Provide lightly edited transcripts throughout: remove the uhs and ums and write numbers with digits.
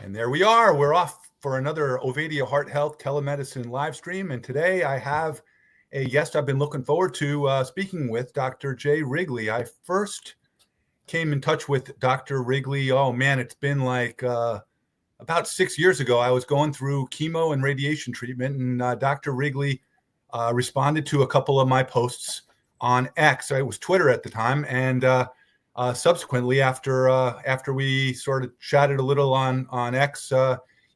And there we are. We're off for another Ovadia Heart Health Telemedicine live stream. And today I have a guest I've been looking forward to speaking with, Dr. Jay Wrigley. I first came in touch with Dr. Wrigley. Oh, man, it's been like about 6 years ago. I was going through chemo and radiation treatment, and Dr. Wrigley responded to a couple of my posts on X. It was Twitter at the time. And subsequently, after we sort of chatted a little on X,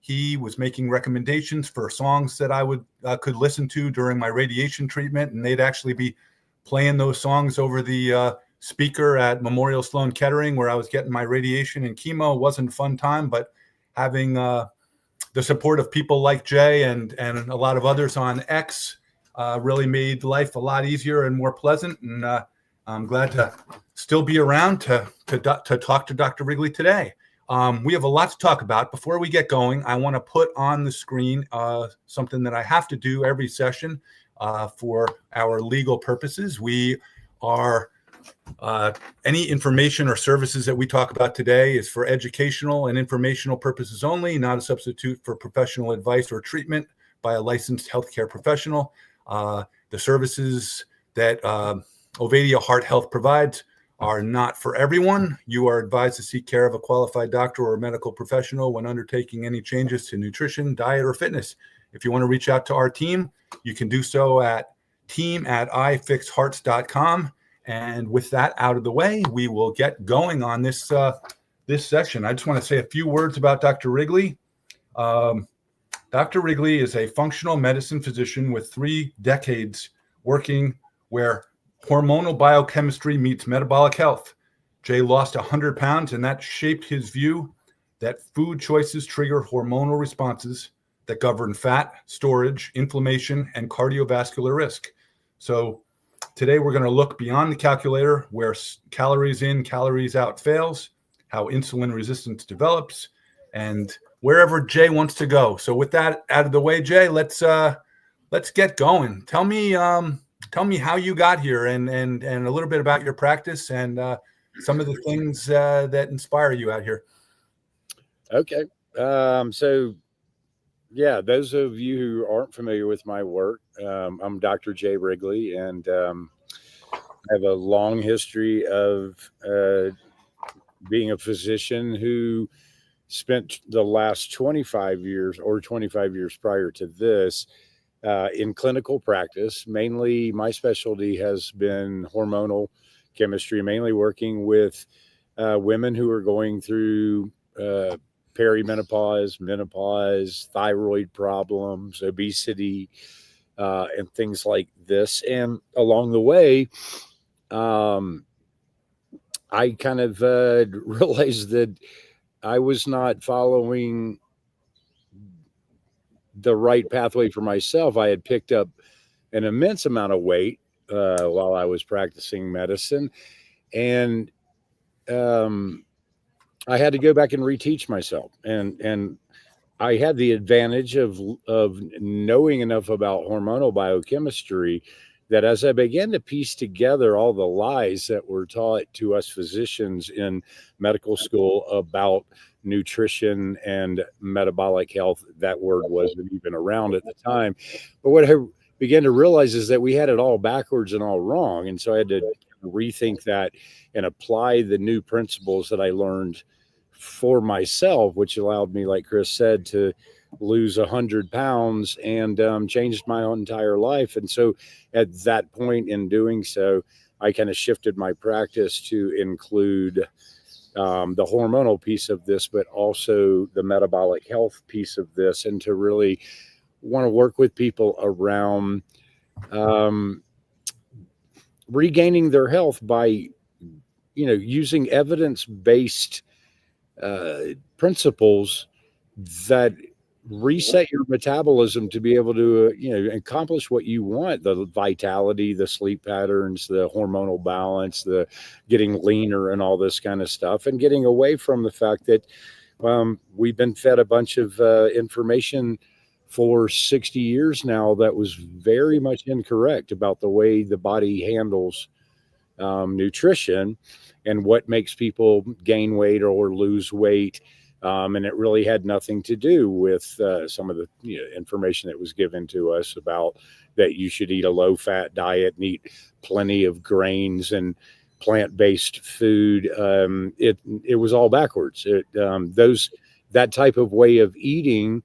he was making recommendations for songs that I could listen to during my radiation treatment, and they'd actually be playing those songs over the speaker at Memorial Sloan Kettering, where I was getting my radiation and chemo. It wasn't a fun time, but having the support of people like Jay and a lot of others on X really made life a lot easier and more pleasant. And I'm glad to still be around to talk to Dr. Wrigley today. We have a lot to talk about. Before we get going, I want to put on the screen something that I have to do every session for our legal purposes. We are any information or services that we talk about today is for educational and informational purposes only, not a substitute for professional advice or treatment by a licensed healthcare professional. The services that Ovadia Heart Health provides are not for everyone. You are advised to seek care of a qualified doctor or medical professional when undertaking any changes to nutrition, diet, or fitness. If you want to reach out to our team, you can do so at team@ifixhearts.com. And with that out of the way, we will get going on this session. I just want to say a few words about Dr. Wrigley. Dr. Wrigley is a functional medicine physician with 3 decades working where hormonal biochemistry meets metabolic health. Jay lost 100 pounds, and that shaped his view that food choices trigger hormonal responses that govern fat storage, inflammation, and cardiovascular risk. So today we're going to look beyond the calculator, where calories in, calories out fails, how insulin resistance develops, and wherever Jay wants to go. So with that out of the way, Jay, let's get going. Tell me how you got here and a little bit about your practice and some of the things that inspire you out here. Okay. So yeah, those of you who aren't familiar with my work, I'm Dr. Jay Wrigley, and I have a long history of being a physician who spent the last 25 years or 25 years prior to this in clinical practice. Mainly my specialty has been hormonal chemistry, mainly working with women who are going through perimenopause, menopause, thyroid problems, obesity, and things like this. And along the way, I kind of realized that I was not following the right pathway for myself. I had picked up an immense amount of weight while I was practicing medicine, and I had to go back and reteach myself. And I had the advantage of knowing enough about hormonal biochemistry that as I began to piece together all the lies that were taught to us physicians in medical school about nutrition and metabolic health, that word wasn't even around at the time. But what I began to realize is that we had it all backwards and all wrong. And so I had to rethink that and apply the new principles that I learned for myself, which allowed me, like Chris said, to lose 100 pounds and changed my entire life. And so at that point in doing so, I kind of shifted my practice to include the hormonal piece of this, but also the metabolic health piece of this, and to really want to work with people around regaining their health by, using evidence-based principles that reset your metabolism to be able to, accomplish what you want, the vitality, the sleep patterns, the hormonal balance, the getting leaner and all this kind of stuff, and getting away from the fact that we've been fed a bunch of information for 60 years now that was very much incorrect about the way the body handles nutrition and what makes people gain weight or lose weight And it really had nothing to do with some of the information that was given to us about that you should eat a low-fat diet and eat plenty of grains and plant-based food. It was all backwards. That type of way of eating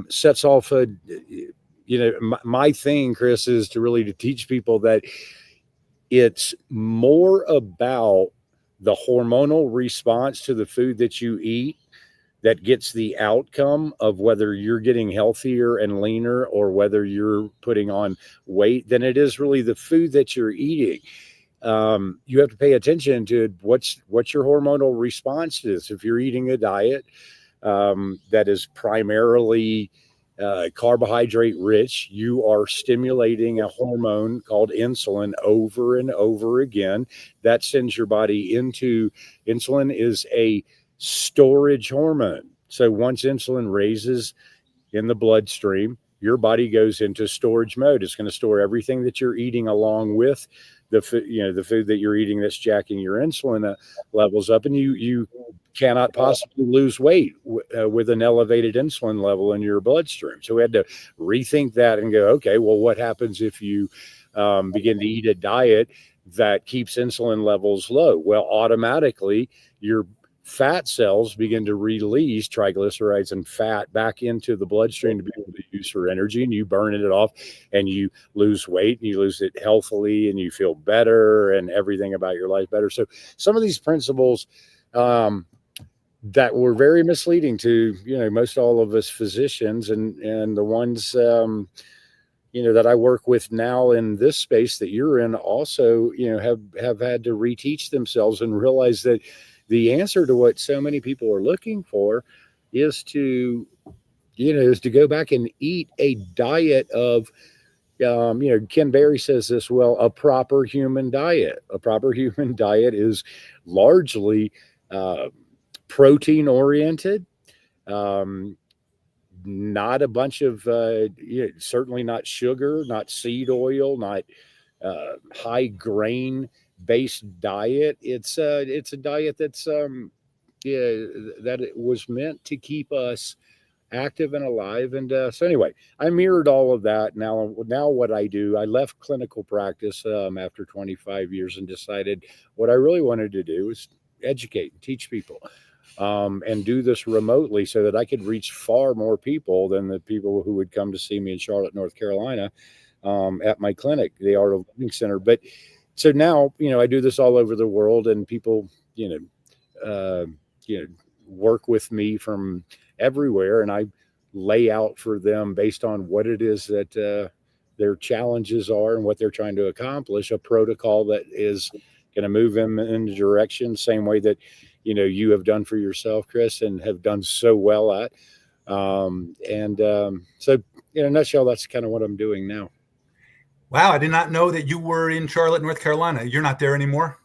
sets off a, my thing, Chris, is to teach people that it's more about the hormonal response to the food that you eat that gets the outcome of whether you're getting healthier and leaner or whether you're putting on weight than it is really the food that you're eating. You have to pay attention to what's your hormonal response to this. If you're eating a diet that is primarily carbohydrate rich, you are stimulating a hormone called insulin over and over again. That sends your body into, insulin is a storage hormone. So once insulin raises in the bloodstream, your body goes into storage mode. It's going to store everything that you're eating along with the food that you're eating that's jacking your insulin levels up, and you cannot possibly lose weight with an elevated insulin level in your bloodstream. So we had to rethink that and go, okay, well, what happens if you begin to eat a diet that keeps insulin levels low? Well, automatically your fat cells begin to release triglycerides and fat back into the bloodstream to be able to use for energy, and you burn it off and you lose weight and you lose it healthily and you feel better and everything about your life better. So some of these principles that were very misleading to, most all of us physicians and the ones, that I work with now in this space that you're in also, have had to reteach themselves and realize that the answer to what so many people are looking for is to go back and eat a diet of, Ken Berry says this well, a proper human diet. A proper human diet is largely protein oriented, not a bunch of, certainly not sugar, not seed oil, not high grain based diet. It's a diet that's that it was meant to keep us active and alive. And so anyway, I mirrored all of that. Now what I do, I left clinical practice after 25 years and decided what I really wanted to do is educate and teach people, and do this remotely so that I could reach far more people than the people who would come to see me in Charlotte, North Carolina, at my clinic, the Art of Living Center. But so now, I do this all over the world, and people, work with me from everywhere, and I lay out for them based on what it is that their challenges are and what they're trying to accomplish, a protocol that is going to move them in the direction, same way that, you have done for yourself, Chris, and have done so well at. So in a nutshell, that's kind of what I'm doing now. Wow, I did not know that you were in Charlotte, North Carolina. You're not there anymore?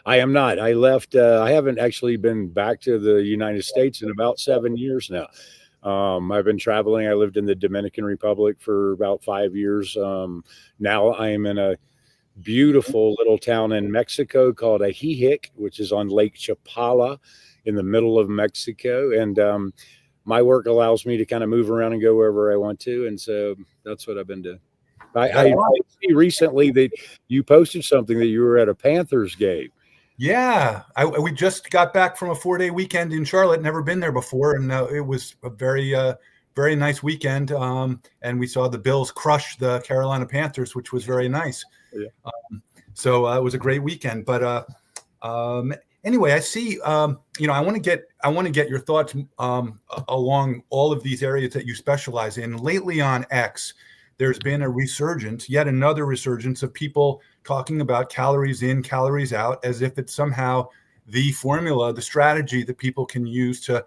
I am not. I left. I haven't actually been back to the United States in about 7 years now. I've been traveling. I lived in the Dominican Republic for about 5 years. Now I am in a beautiful little town in Mexico called Ajijic, which is on Lake Chapala in the middle of Mexico. And my work allows me to kind of move around and go wherever I want to. And so that's what I've been doing. I see recently that you posted something that you were at a Panthers game. Yeah, we just got back from a 4-day weekend in Charlotte. Never been there before, and it was a very, very nice weekend. And we saw the Bills crush the Carolina Panthers, which was very nice. Yeah. So it was a great weekend. But anyway, I see. I want to get your thoughts along all of these areas that you specialize in. Lately on X, there's been yet another resurgence of people talking about calories in, calories out, as if it's somehow the formula, the strategy that people can use to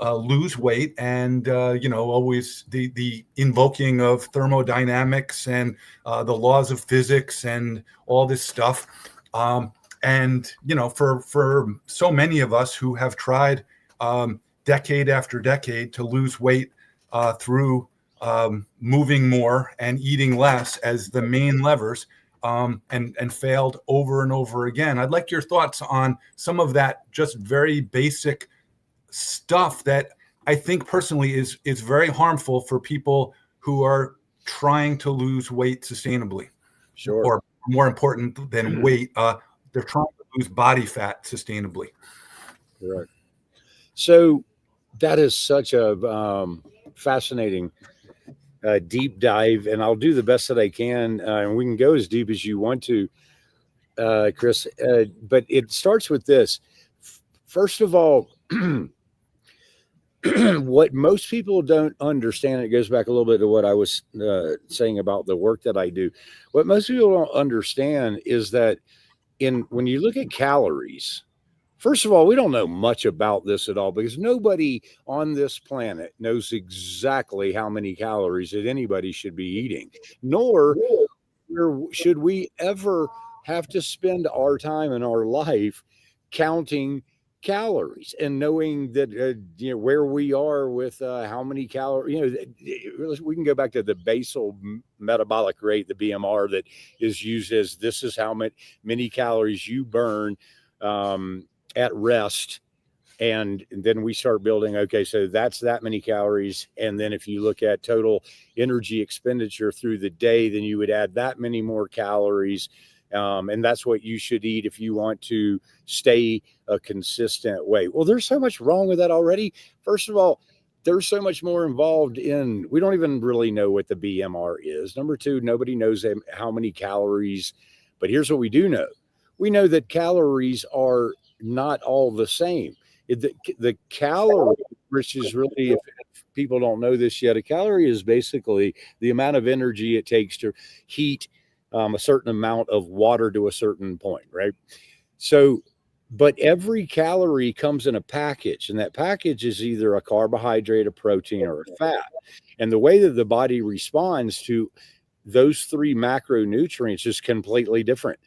lose weight. And, always the invoking of thermodynamics and the laws of physics and all this stuff. And, for so many of us who have tried decade after decade to lose weight through moving more and eating less as the main levers, and failed over and over again. I'd like your thoughts on some of that just very basic stuff that I think personally is very harmful for people who are trying to lose weight sustainably. Sure. Or more important than weight, they're trying to lose body fat sustainably. Correct. So that is such a fascinating deep dive, and I'll do the best that I can, and we can go as deep as you want to, Chris. But it starts with this. First of all, what most people don't understand, it goes back a little bit to what I was saying about the work that I do. What most people don't understand is that when you look at calories, first of all, we don't know much about this at all because nobody on this planet knows exactly how many calories that anybody should be eating, nor should we ever have to spend our time in our life counting calories and knowing that where we are with how many calories. We can go back to the basal metabolic rate, the BMR, that is used as this is how many calories you burn at rest. And then we start building, okay, so that's that many calories. And then if you look at total energy expenditure through the day, then you would add that many more calories. And that's what you should eat if you want to stay a consistent weight. Well, there's so much wrong with that already. First of all, there's so much more involved in, we don't even really know what the BMR is. Number two, nobody knows how many calories, but here's what we do know. We know that calories are not all the same. The calorie, which is really, if people don't know this yet, a calorie is basically the amount of energy it takes to heat a certain amount of water to a certain point, right? So, but every calorie comes in a package, and that package is either a carbohydrate, a protein, or a fat. And the way that the body responds to those three macronutrients is completely different.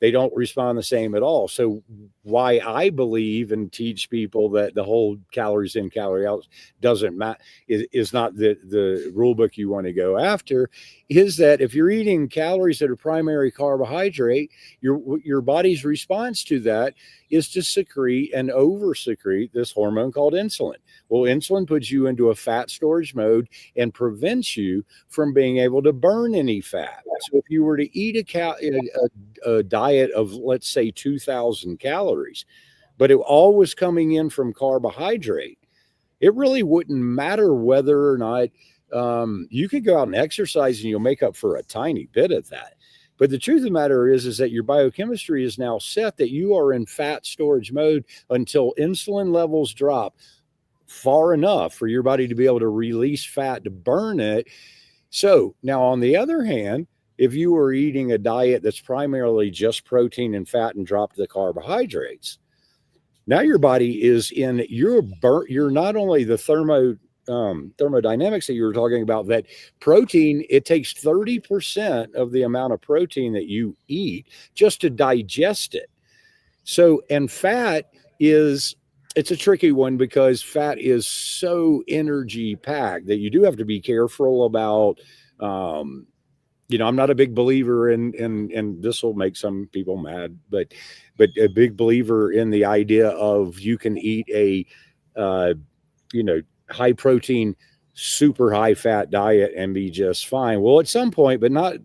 They don't respond the same at all. So why I believe and teach people that the whole calories in, calorie out doesn't matter is not the rule book you want to go after, is that if you're eating calories that are primary carbohydrate, your body's response to that is to secrete and over secrete this hormone called insulin. Well, insulin puts you into a fat storage mode and prevents you from being able to burn any fat. So if you were to eat a diet of, let's say, 2,000 calories, but it all was coming in from carbohydrate, it really wouldn't matter whether or not you could go out and exercise and you'll make up for a tiny bit of that. But the truth of the matter is that your biochemistry is now set that you are in fat storage mode until insulin levels drop far enough for your body to be able to release fat to burn it. So now, on the other hand, if you were eating a diet that's primarily just protein and fat and dropped the carbohydrates, now your body is in you're not only the thermodynamics that you were talking about, that protein, it takes 30% of the amount of protein that you eat just to digest it. So, and fat it's a tricky one because fat is so energy packed that you do have to be careful about. I'm not a big believer in this will make some people mad, but a big believer in the idea of you can eat a high protein, super high fat diet and be just fine. Well, at some point, but not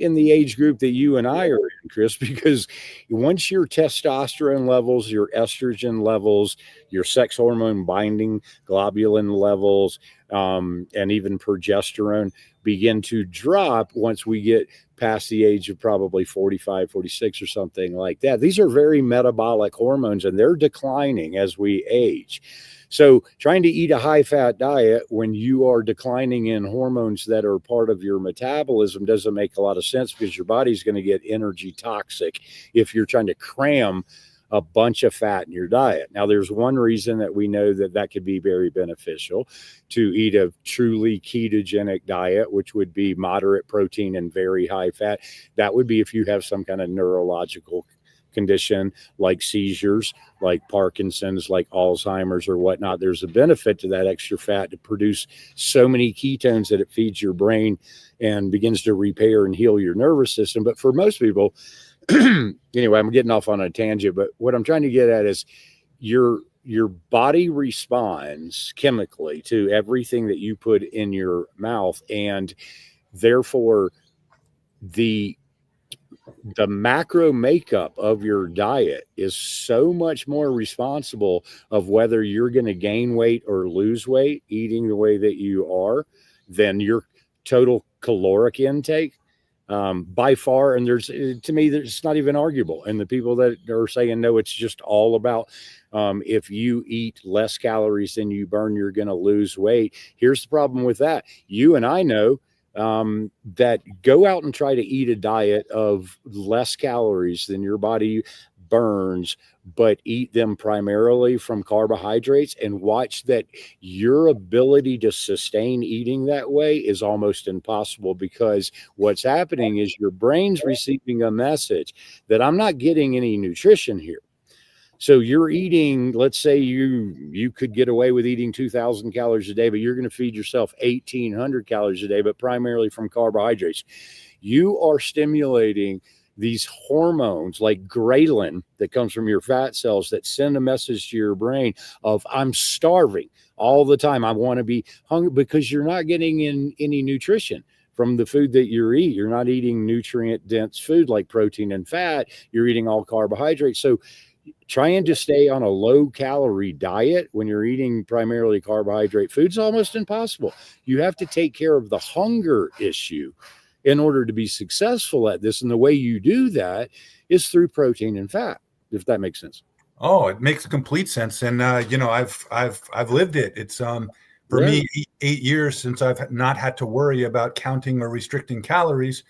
in the age group that you and I are in, Chris, because once your testosterone levels, your estrogen levels, your sex hormone binding globulin levels, and even progesterone begin to drop once we get past the age of probably 45, 46 or something like that. These are very metabolic hormones and they're declining as we age. So trying to eat a high fat diet when you are declining in hormones that are part of your metabolism doesn't make a lot of sense because your body's going to get energy toxic if you're trying to cram a bunch of fat in your diet. Now, there's one reason that we know that could be very beneficial to eat a truly ketogenic diet, which would be moderate protein and very high fat. That would be if you have some kind of neurological condition like seizures, like Parkinson's, like Alzheimer's or whatnot. There's a benefit to that extra fat to produce so many ketones that it feeds your brain and begins to repair and heal your nervous system. But for most people, anyway, I'm getting off on a tangent, but what I'm trying to get at is your your body responds chemically to everything that you put in your mouth, and therefore the macro makeup of your diet is so much more responsible of whether you're going to gain weight or lose weight eating the way that you are than your total caloric intake, by far. And to me, it's not even arguable. And the people that are saying, no, it's just all about, if you eat less calories than you burn, you're going to lose weight. Here's the problem with that. You and I know that go out and try to eat a diet of less calories than your body burns, but eat them primarily from carbohydrates, and watch that your ability to sustain eating that way is almost impossible, because what's happening is your brain's receiving a message that I'm not getting any nutrition here. So you're eating, let's say you could get away with eating 2,000 calories a day, but you're going to feed yourself 1,800 calories a day, but primarily from carbohydrates. You are stimulating these hormones like ghrelin that comes from your fat cells that send a message to your brain of, I'm starving all the time. I want to be hungry, because you're not getting in any nutrition from the food that you're eating. You're not eating nutrient dense food like protein and fat. You're eating all carbohydrates. So trying to stay on a low calorie diet when you're eating primarily carbohydrate food is almost impossible. You have to take care of the hunger issue in order to be successful at this. And the way you do that is through protein and fat, if that makes sense. Oh, it makes complete sense. And, I've lived it. It's, for me, 8 years since I've not had to worry about counting or restricting calories.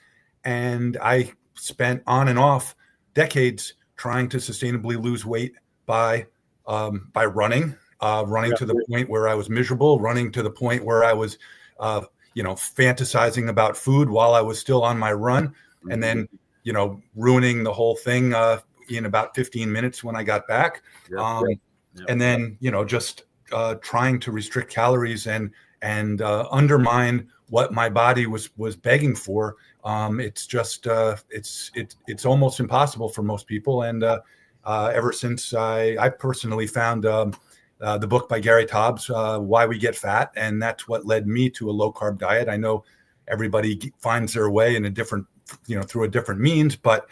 And I spent on and off decades trying to sustainably lose weight by running to the point where I was miserable, running to the point where I was, fantasizing about food while I was still on my run, and then, ruining the whole thing in about 15 minutes when I got back. And then, just trying to restrict calories and undermine what my body was begging for. It's just it's almost impossible for most people. And ever since I personally found the book by Gary Taubes, Why We Get Fat, and that's what led me to a low carb diet. I know everybody finds their way in a different, through a different means, but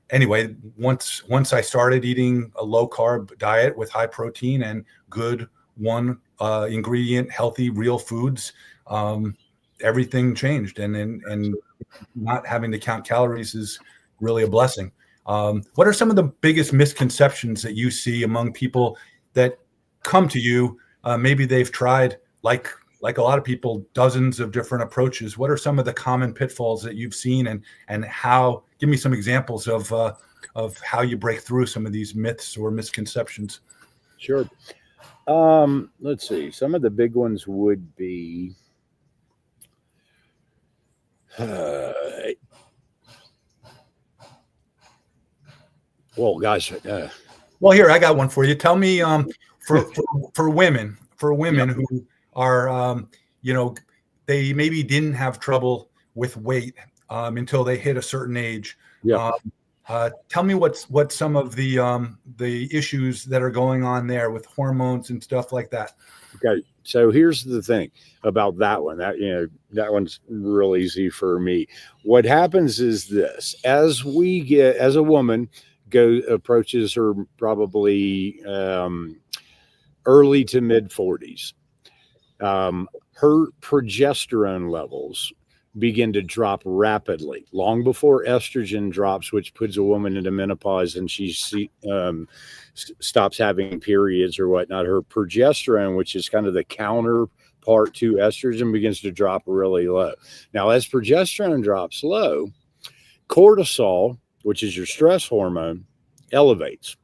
anyway, once I started eating a low carb diet with high protein and good one ingredient, healthy, real foods, everything changed, and not having to count calories is really a blessing. What are some of the biggest misconceptions that you see among people that come to you? Maybe they've tried, like a lot of people, dozens of different approaches. What are some of the common pitfalls that you've seen, and how? Give me some examples of how you break through some of these myths or misconceptions. Sure. Let's see. Some of the big ones would be, well, gosh. Well, here, I got one for you. Tell me, for women who are, they maybe didn't have trouble with weight until they hit a certain age. Tell me what some of the issues that are going on there with hormones and stuff like that. Okay, so here's the thing about that one. That one's real easy for me. What happens is this: as a woman approaches her probably early to mid 40s, her progesterone levels begin to drop rapidly, long before estrogen drops, which puts a woman into menopause and she stops having periods or whatnot. Her progesterone, which is kind of the counterpart to estrogen, begins to drop really low. Now, as progesterone drops low, cortisol, which is your stress hormone, elevates.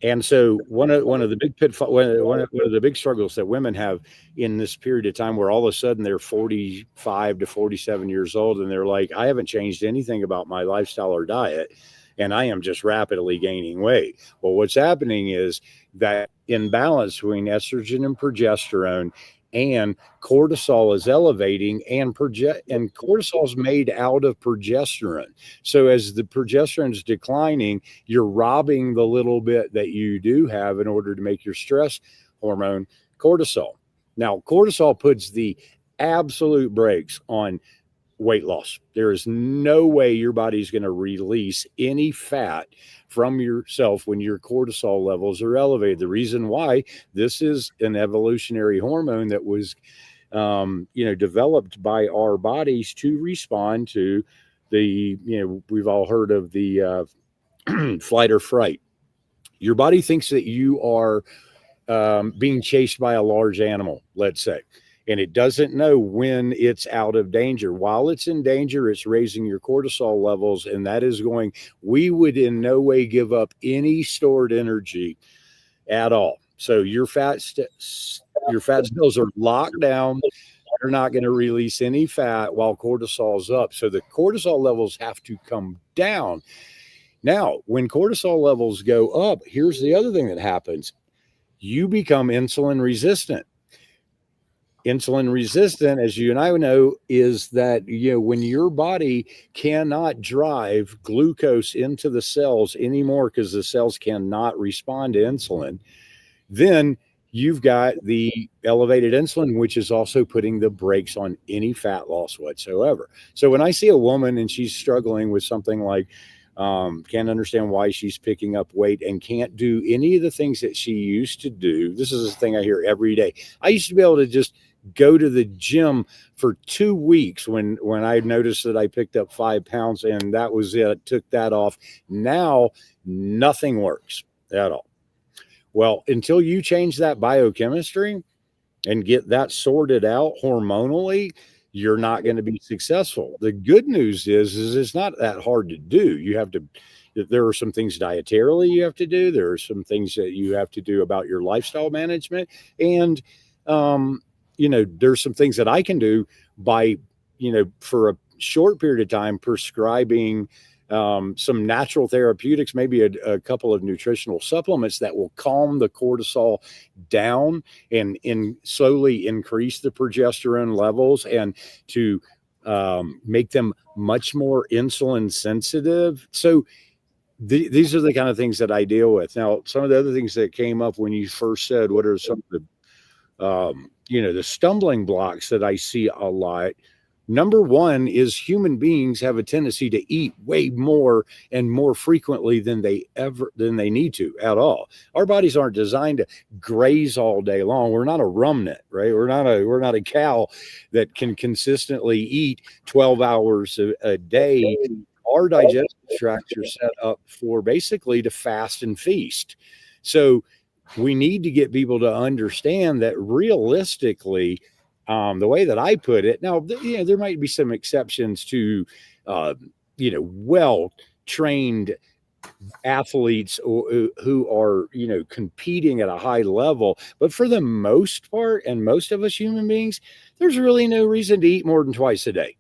And so one of the big one of the big struggles that women have in this period of time, where all of a sudden they're 45 to 47 years old and they're like, I haven't changed anything about my lifestyle or diet, and I am just rapidly gaining weight. Well, what's happening is that imbalance between estrogen and progesterone and cortisol is elevating, and cortisol is made out of progesterone. So as the progesterone is declining, you're robbing the little bit that you do have in order to make your stress hormone cortisol. Now, cortisol puts the absolute brakes on weight loss. There is no way your body's going to release any fat from yourself when your cortisol levels are elevated. The reason why, this is an evolutionary hormone that was developed by our bodies to respond to the, we've all heard of the flight or fright. Your body thinks that you are being chased by a large animal, let's say, and it doesn't know when it's out of danger. While it's in danger, it's raising your cortisol levels, and that is we would in no way give up any stored energy at all. So your fat cells are locked down. They're not going to release any fat while cortisol is up. So the cortisol levels have to come down. Now, when cortisol levels go up, here's the other thing that happens. You become insulin resistant. Insulin resistant, as you and I know, is that, when your body cannot drive glucose into the cells anymore because the cells cannot respond to insulin, then you've got the elevated insulin, which is also putting the brakes on any fat loss whatsoever. So when I see a woman and she's struggling with something like, can't understand why she's picking up weight and can't do any of the things that she used to do. This is the thing I hear every day. I used to be able to just go to the gym for 2 weeks when I noticed that I picked up 5 pounds, and that was it. I took that off. Now nothing works at all. Well, until you change that biochemistry and get that sorted out hormonally, you're not going to be successful. The good news is it's not that hard to do. There are some things dietarily you have to do. There are some things that you have to do about your lifestyle management. And, there's some things that I can do by, for a short period of time, prescribing some natural therapeutics, maybe a couple of nutritional supplements that will calm the cortisol down and slowly increase the progesterone levels, and to make them much more insulin sensitive. So these are the kind of things that I deal with. Now, some of the other things that came up when you first said, what are some of the the stumbling blocks that I see a lot. Number one is human beings have a tendency to eat way more and more frequently than they need to at all. Our bodies aren't designed to graze all day long. We're not a ruminant, right? We're not a cow that can consistently eat 12 hours a day. Our digestive tracts are set up for basically to fast and feast. So we need to get people to understand that realistically, the way that I put it, now, there might be some exceptions to, well-trained athletes who are, competing at a high level. But for the most part, and most of us human beings, there's really no reason to eat more than twice a day.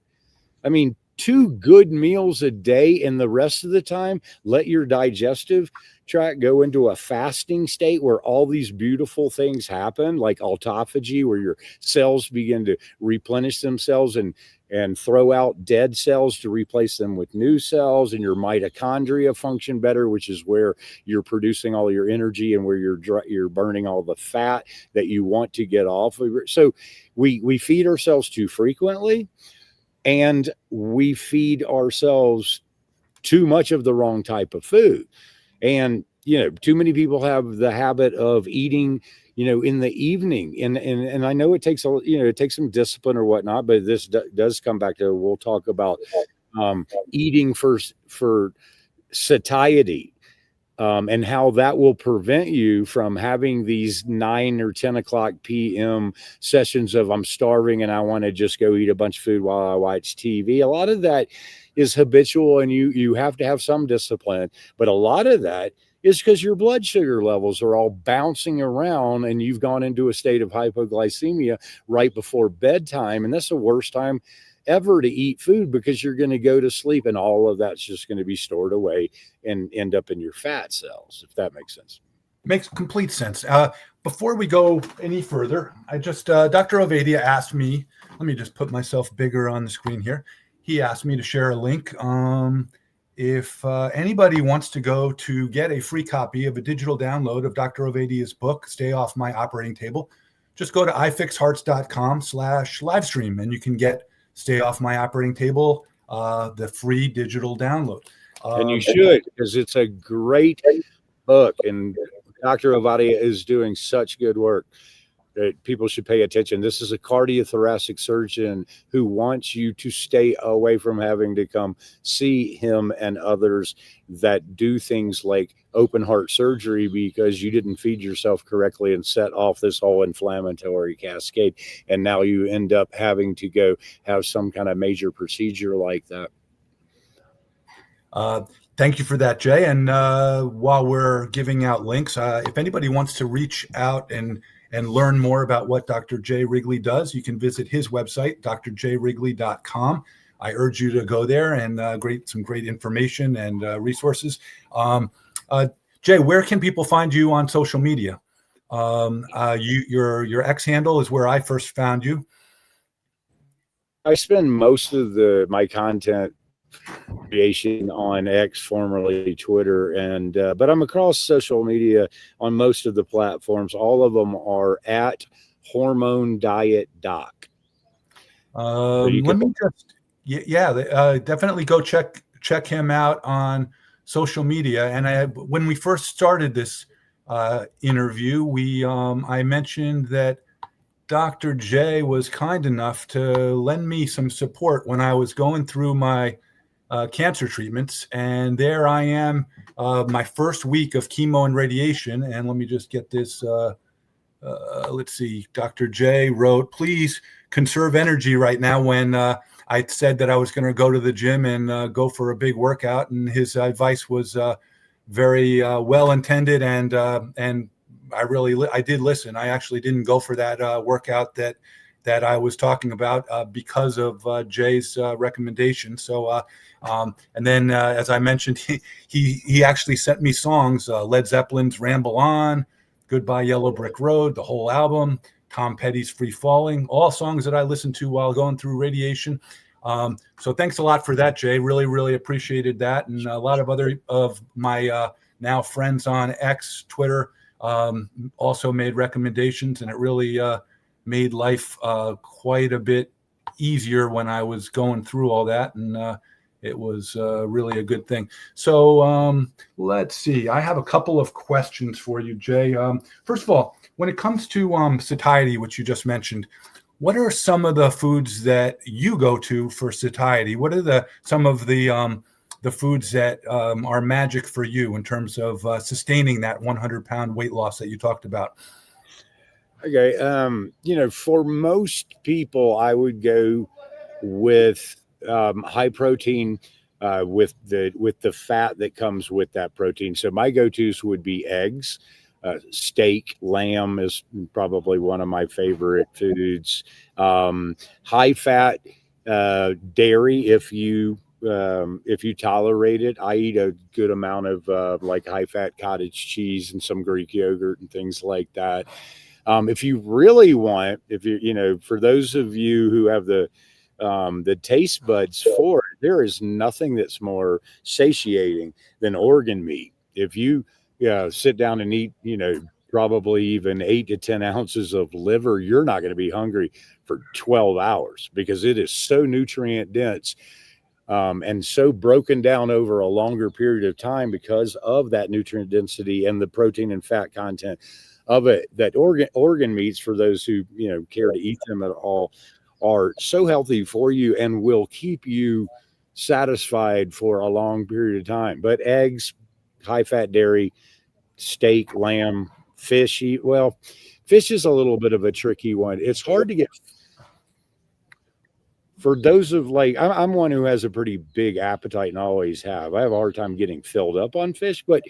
I mean, 2 good meals a day, and the rest of the time, let your digestive tract go into a fasting state where all these beautiful things happen, like autophagy, where your cells begin to replenish themselves and throw out dead cells to replace them with new cells, and your mitochondria function better, which is where you're producing all your energy and where you're burning all the fat that you want to get off of. So we feed ourselves too frequently, and we feed ourselves too much of the wrong type of food. And, too many people have the habit of eating, in the evening. And I know it takes some discipline or whatnot, but this does come back to, we'll talk about eating for satiety. And how that will prevent you from having these 9 or 10 o'clock p.m. sessions of I'm starving and I want to just go eat a bunch of food while I watch TV. A lot of that is habitual, and you have to have some discipline. But a lot of that is because your blood sugar levels are all bouncing around, and you've gone into a state of hypoglycemia right before bedtime. And that's the worst time ever to eat food, because you're going to go to sleep and all of that's just going to be stored away and end up in your fat cells, if that makes sense. Makes complete sense. Before we go any further, I just Dr. Ovadia asked me. Let me just put myself bigger on the screen here. He asked me to share a link. If anybody wants to go to get a free copy of a digital download of Dr. Ovadia's book, Stay Off My Operating Table, just go to ifixhearts.com/livestream and you can get Stay Off My Operating Table, the free digital download. And you should, because it's a great book, and Dr. Ovadia is doing such good work that people should pay attention. This is a cardiothoracic surgeon who wants you to stay away from having to come see him and others that do things like open heart surgery because you didn't feed yourself correctly and set off this whole inflammatory cascade. And now you end up having to go have some kind of major procedure like that. Thank you for that, Jay. And while we're giving out links, if anybody wants to reach out and learn more about what Dr. Jay Wrigley does, you can visit his website, drjwrigley.com. I urge you to go there and some great information and resources. Jay, where can people find you on social media? Your X handle is where I first found you. I spend most of my content creation on X, formerly Twitter, and but I'm across social media on most of the platforms. All of them are at Hormone Diet Doc. Definitely go check him out on social media. And when we first started this interview, I mentioned that Dr. J was kind enough to lend me some support when I was going through my cancer treatments. And there I am, my first week of chemo and radiation. And let me just get this. Let's see. Dr. J wrote, "Please conserve energy right now," when I said that I was going to go to the gym and go for a big workout. And his advice was very well intended. And I did listen. I actually didn't go for that workout that I was talking about because of Jay's recommendation. So, and then as I mentioned, he actually sent me songs: Led Zeppelin's "Ramble On," "Goodbye Yellow Brick Road," the whole album, Tom Petty's "Free Falling," all songs that I listened to while going through radiation. So thanks a lot for that, Jay. Really, really appreciated that. And a lot of other of my now friends on X, Twitter, also made recommendations, and it really made life quite a bit easier when I was going through all that. And it was really a good thing. So let's see. I have a couple of questions for you, Jay. First of all, when it comes to satiety, which you just mentioned, what are some of the foods that you go to for satiety? What are some of the foods that are magic for you in terms of sustaining that 100-pound weight loss that you talked about? Okay. For most people, I would go with high protein with the fat that comes with that protein. So my go-tos would be eggs. Steak, lamb is probably one of my favorite foods. High fat dairy, if you tolerate it. I eat a good amount of like high fat cottage cheese and some Greek yogurt and things like that. If you really want, for those of you who have the taste buds for it, there is nothing that's more satiating than organ meat. If you sit down and eat, probably even 8 to 10 ounces of liver, you're not going to be hungry for 12 hours because it is so nutrient dense and so broken down over a longer period of time because of that nutrient density and the protein and fat content of it, that organ meats, for those who care to eat them at all, are so healthy for you and will keep you satisfied for a long period of time. But eggs, high fat dairy, steak, lamb, fish. Fish is a little bit of a tricky one. It's hard to get. For those of I'm one who has a pretty big appetite and always have. I have a hard time getting filled up on fish, but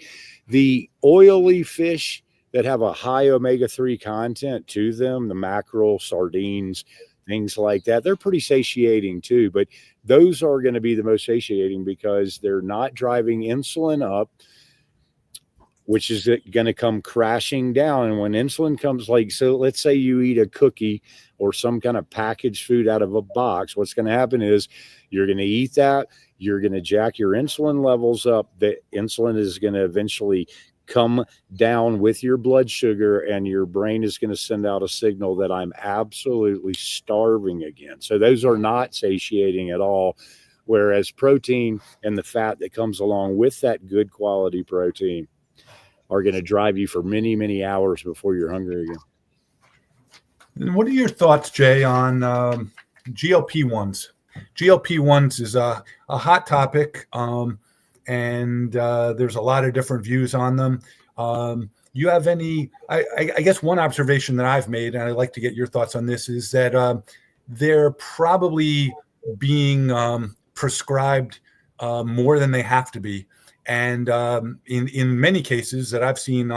the oily fish that have a high omega-3 content to them, the mackerel, sardines, things like that, they're pretty satiating too. But those are going to be the most satiating because they're not driving insulin up. which is going to come crashing down. And when insulin comes, like, so let's say you eat a cookie or some kind of packaged food out of a box, what's going to happen is you're going to eat that, you're going to jack your insulin levels up. The insulin is going to eventually come down with your blood sugar, and your brain is going to send out a signal that I'm absolutely starving again. So those are not satiating at all. Whereas protein and the fat that comes along with that good quality protein are going to drive you for many, many hours before you're hungry again. And what are your thoughts, Jay, on GLP-1s? GLP-1s is a hot topic, and there's a lot of different views on them. You have any, I guess one observation that I've made, and I'd like to get your thoughts on this, is that they're probably being prescribed more than they have to be. And in many cases that I've seen,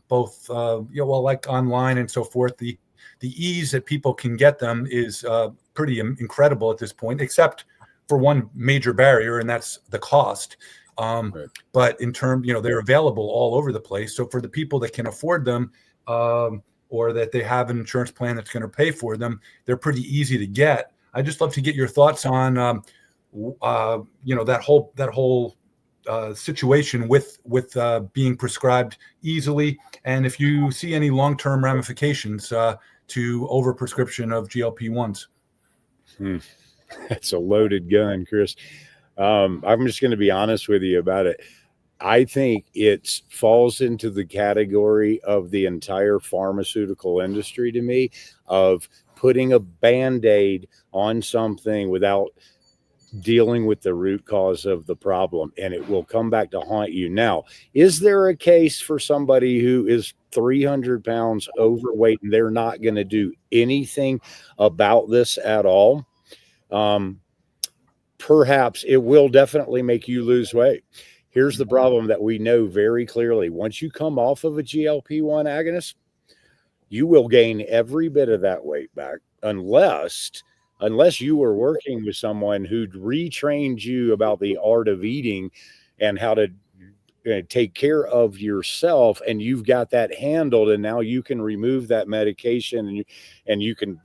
both like online and so forth, the ease that people can get them is pretty incredible at this point, except for one major barrier, and that's the cost. Right. But in terms, they're available all over the place. So for the people that can afford them, or that they have an insurance plan that's going to pay for them, they're pretty easy to get. I'd just love to get your thoughts on, that whole situation with being prescribed easily, and if you see any long-term ramifications to overprescription of GLP-1s. That's a loaded gun, Chris. I'm just going to be honest with you about it. I think it falls into the category of the entire pharmaceutical industry to me, of putting a Band-Aid on something without dealing with the root cause of the problem, and it will come back to haunt you. Now, is there a case for somebody who is 300 pounds overweight and they're not going to do anything about this at all? Perhaps it will definitely make you lose weight. Here's the problem that we know very clearly. Once you come off of a GLP-1 agonist, you will gain every bit of that weight back, unless you were working with someone who'd retrained you about the art of eating and how to take care of yourself, and you've got that handled, and now you can remove that medication and you can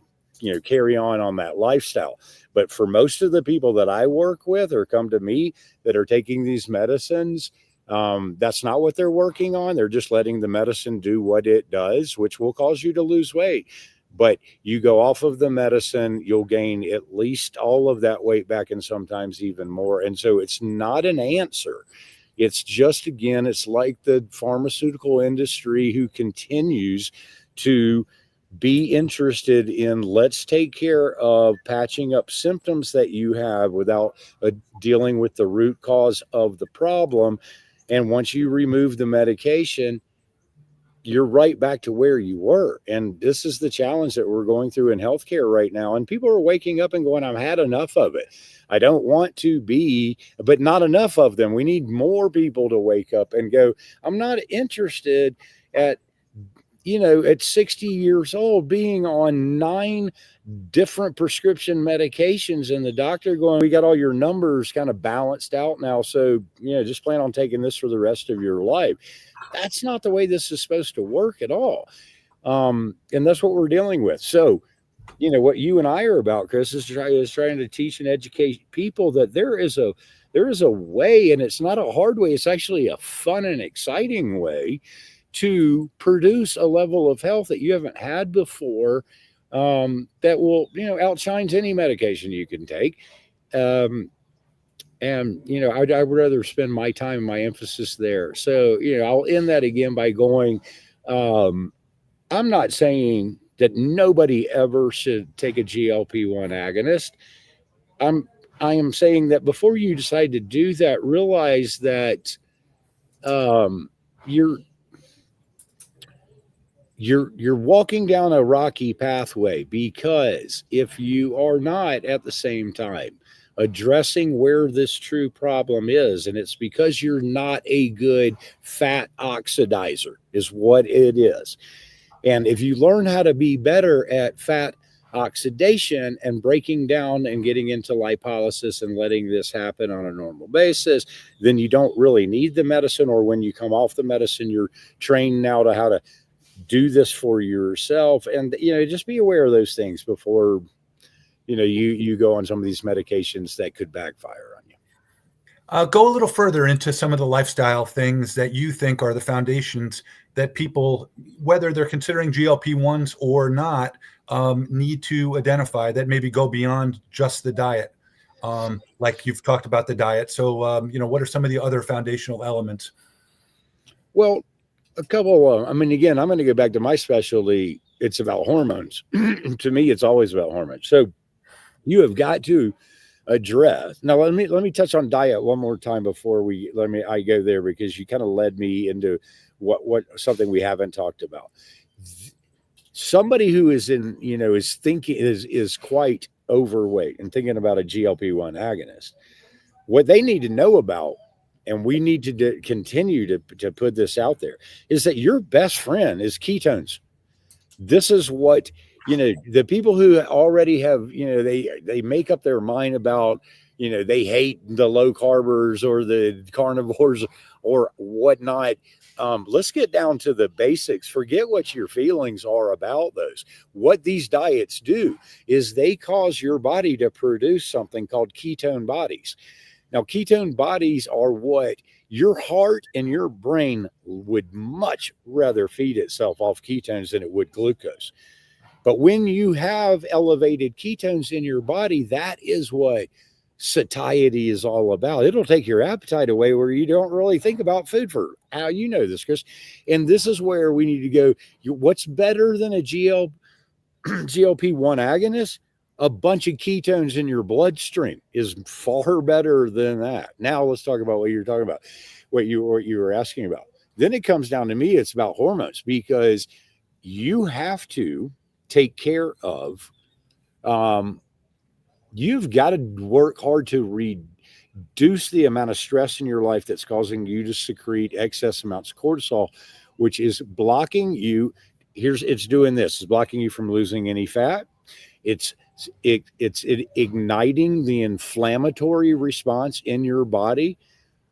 carry on that lifestyle. But for most of the people that I work with or come to me that are taking these medicines, that's not what they're working on. They're just letting the medicine do what it does, which will cause you to lose weight. But you go off of the medicine, you'll gain at least all of that weight back, and sometimes even more. And so it's not an answer. It's just, again, it's like the pharmaceutical industry who continues to be interested in, let's take care of patching up symptoms that you have without dealing with the root cause of the problem. And once you remove the medication, you're right back to where you were. And this is the challenge that we're going through in healthcare right now. And people are waking up and going, I've had enough of it. I don't want to be, but not enough of them. We need more people to wake up and go, I'm not interested at 60 years old being on 9 different prescription medications, and the doctor going, we got all your numbers kind of balanced out now, so just plan on taking this for the rest of your life. That's not the way this is supposed to work at all. And that's what we're dealing with. So what you and I are about, Chris, is trying to teach and educate people that there is a way, and it's not a hard way. It's actually a fun and exciting way to produce a level of health that you haven't had before, that will, outshines any medication you can take. And, I would rather spend my time and my emphasis there. So, I'll end that again by going, I'm not saying that nobody ever should take a GLP-1 agonist. I am saying that before you decide to do that, realize that you're walking down a rocky pathway, because if you are not at the same time addressing where this true problem is, and it's because you're not a good fat oxidizer is what it is. And if you learn how to be better at fat oxidation and breaking down and getting into lipolysis and letting this happen on a normal basis, then you don't really need the medicine. Or when you come off the medicine, you're trained now to how to do this for yourself. And, just be aware of those things before, you go on some of these medications that could backfire on you. Go a little further into some of the lifestyle things that you think are the foundations that people, whether they're considering GLP-1s or not, need to identify that maybe go beyond just the diet. Like you've talked about the diet. So, what are some of the other foundational elements? Well, a couple of, again, I'm going to go back to my specialty. It's about hormones. To me, it's always about hormones. So you have got to address. Now, let me touch on diet one more time before I go there, because you kind of led me into what something we haven't talked about. Somebody who is is quite overweight and thinking about a GLP-1 agonist, what they need to know about, and we need to continue to put this out there, is that your best friend is ketones. This is what, the people who already have, they make up their mind about, they hate the low carbers or the carnivores or whatnot. Let's get down to the basics. Forget what your feelings are about those. What these diets do is they cause your body to produce something called ketone bodies. Now, ketone bodies are what your heart and your brain would much rather feed itself off ketones than it would glucose. But when you have elevated ketones in your body, that is what satiety is all about. It'll take your appetite away where you don't really think about food for how you know this, Chris. And this is where we need to go. What's better than a GLP-1 agonist? A bunch of ketones in your bloodstream is far better than that. Now let's talk about what you're talking about, what you were asking about. Then it comes down to me, it's about hormones, because you have to take care of, you've got to work hard to reduce the amount of stress in your life that's causing you to secrete excess amounts of cortisol, which is blocking you. It's doing this. It's blocking you from losing any fat. It's igniting the inflammatory response in your body,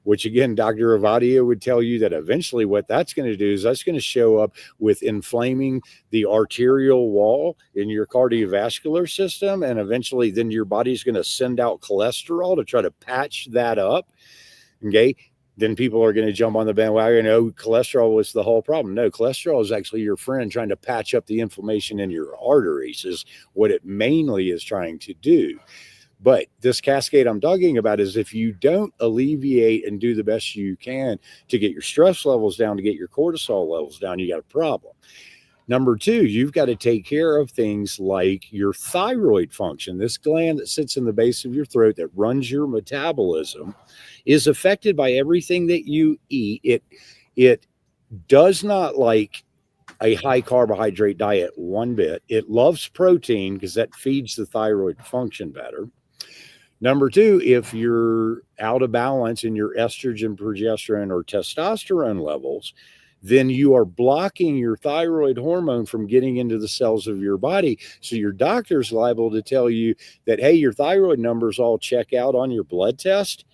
which again, Dr. Ovadia would tell you that eventually what that's going to do is that's going to show up with inflaming the arterial wall in your cardiovascular system. And eventually then your body's going to send out cholesterol to try to patch that up. Okay. Then people are going to jump on the bandwagon. Oh, cholesterol was the whole problem. No, cholesterol is actually your friend trying to patch up the inflammation in your arteries, is what it mainly is trying to do. But this cascade I'm talking about is if you don't alleviate and do the best you can to get your stress levels down, to get your cortisol levels down, you got a problem. Number two, you've got to take care of things like your thyroid function. This gland that sits in the base of your throat that runs your metabolism is affected by everything that you eat. It does not like a high carbohydrate diet one bit. It loves protein because that feeds the thyroid function better. Number two, if you're out of balance in your estrogen, progesterone, or testosterone levels, then you are blocking your thyroid hormone from getting into the cells of your body. So your doctor's liable to tell you that, hey, your thyroid numbers all check out on your blood test.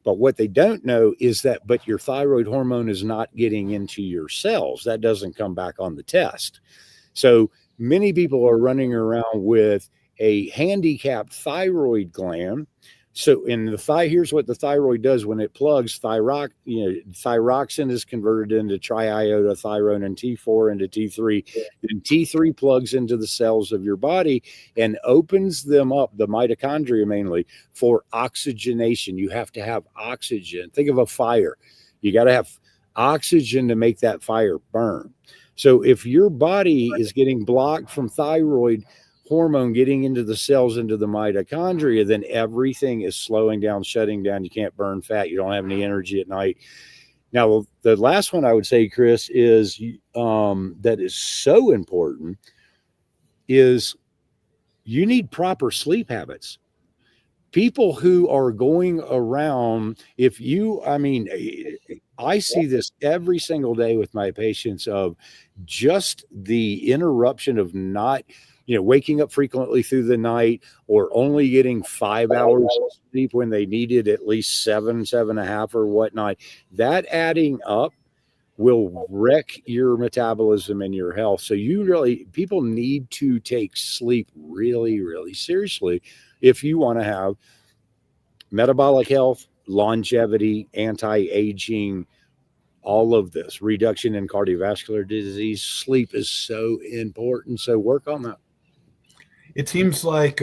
But what they don't know is that, but your thyroid hormone is not getting into your cells. That doesn't come back on the test. So many people are running around with a handicapped thyroid gland. So here's what the thyroid does when it plugs. Thyroxine is converted into triiodothyronine and T4 into T3. Then T3 plugs into the cells of your body and opens them up, the mitochondria mainly, for oxygenation. You have to have oxygen. Think of a fire. You got to have oxygen to make that fire burn. So if your body is getting blocked from thyroid hormone getting into the cells, into the mitochondria, then everything is slowing down, shutting down. You can't burn fat. You don't have any energy at night. Now, the last one I would say, Chris, is that is so important is you need proper sleep habits. People who are going around, I see this every single day with my patients of just the interruption of not waking up frequently through the night, or only getting 5 hours of sleep when they needed at least 7.5 or whatnot, that adding up will wreck your metabolism and your health. So people need to take sleep really, really seriously if you want to have metabolic health, longevity, anti-aging, all of this, reduction in cardiovascular disease. Sleep is so important. So work on that. It seems like